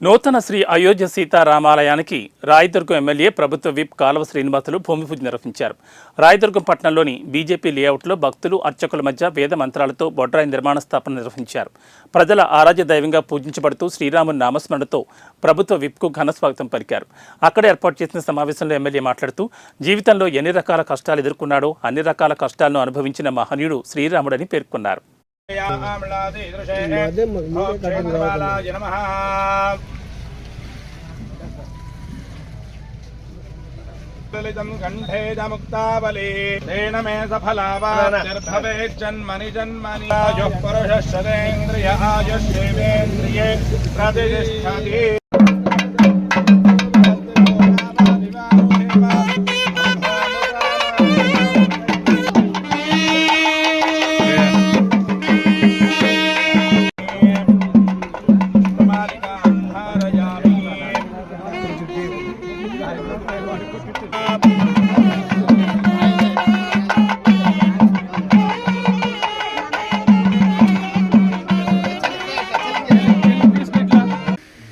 నూతన శ్రీ అయోధ్య సీతారామాలయానికి రాయదుర్గం ఎమ్మెల్యే ప్రభుత్వ విప్ కాలువ శ్రీనివాసులు భూమి పూజ నిర్వహించారు. రాయదుర్గం పట్టణంలోని బీజేపీ లేఅవుట్లో భక్తులు అర్చకుల మధ్య వేద మంత్రాలతో బొడ్రాయి నిర్మాణ స్థాపన నిర్వహించారు. ప్రజల ఆరాధ్య దైవంగా పూజించబడుతూ శ్రీరాముని నామస్మరణతో ప్రభుత్వ విప్కు ఘనస్వాగతం పలికారు. అక్కడ ఏర్పాటు చేసిన సమావేశంలో ఎమ్మెల్యే మాట్లాడుతూ జీవితంలో ఎన్ని రకాల కష్టాలు ఎదుర్కొన్నాడో అన్ని రకాల కష్టాలను అనుభవించిన మహనీయుడు శ్రీరాముడని పేర్కొన్నారు. कंठे मुक्तावली तेन मे सफलावार्भवेज्जन्मनि जन्मनि आयुः पुरुषश्चेन्द्रिय आयुष्येवेन्द्रिये प्रतिष्ठति।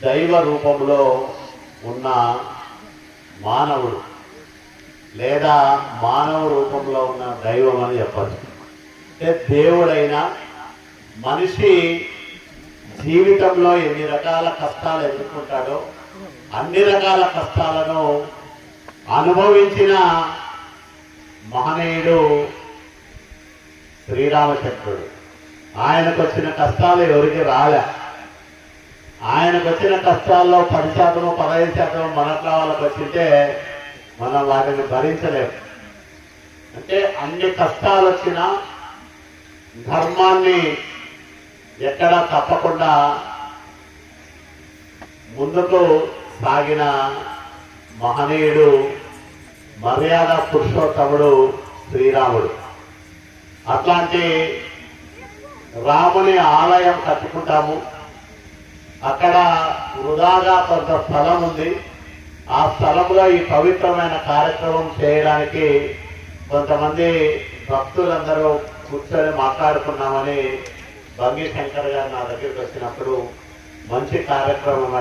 దైవ రూపంలో ఉన్న మానవుడు లేదా మానవ రూపంలో ఉన్న దైవం అని చెప్పచ్చు. అంటే దేవుడైనా మనిషి జీవితంలో ఎన్ని రకాల కష్టాలు ఎదుర్కొంటాడో అన్ని రకాల కష్టాలను అనుభవించిన మహనీయుడు శ్రీరామచంద్రుడు. ఆయనకు వచ్చిన కష్టాలు ఎవరికి రాలే. ఆయనకు వచ్చిన కష్టాల్లో 10% 15% మనట్లా వాళ్ళకి వచ్చింటే మనం వాటిని భరించలేము. అంటే అన్ని కష్టాలు వచ్చినా ధర్మాన్ని ఎక్కడా తప్పకుండా ముందుకు సాగిన మహనీయుడు మర్యాద పురుషోత్తముడు శ్రీరాముడు. అట్లాంటి రాముని ఆలయం కట్టుకుంటాము. అక్కడ వృధాగా కొంత స్థలం ఉంది. ఆ స్థలంలో ఈ పవిత్రమైన కార్యక్రమం చేయడానికి కొంతమంది భక్తులందరూ కూర్చొని మాట్లాడుకున్నామని బంగి శంకర్ గారు నా దగ్గరికి వచ్చినప్పుడు మంచి కార్యక్రమం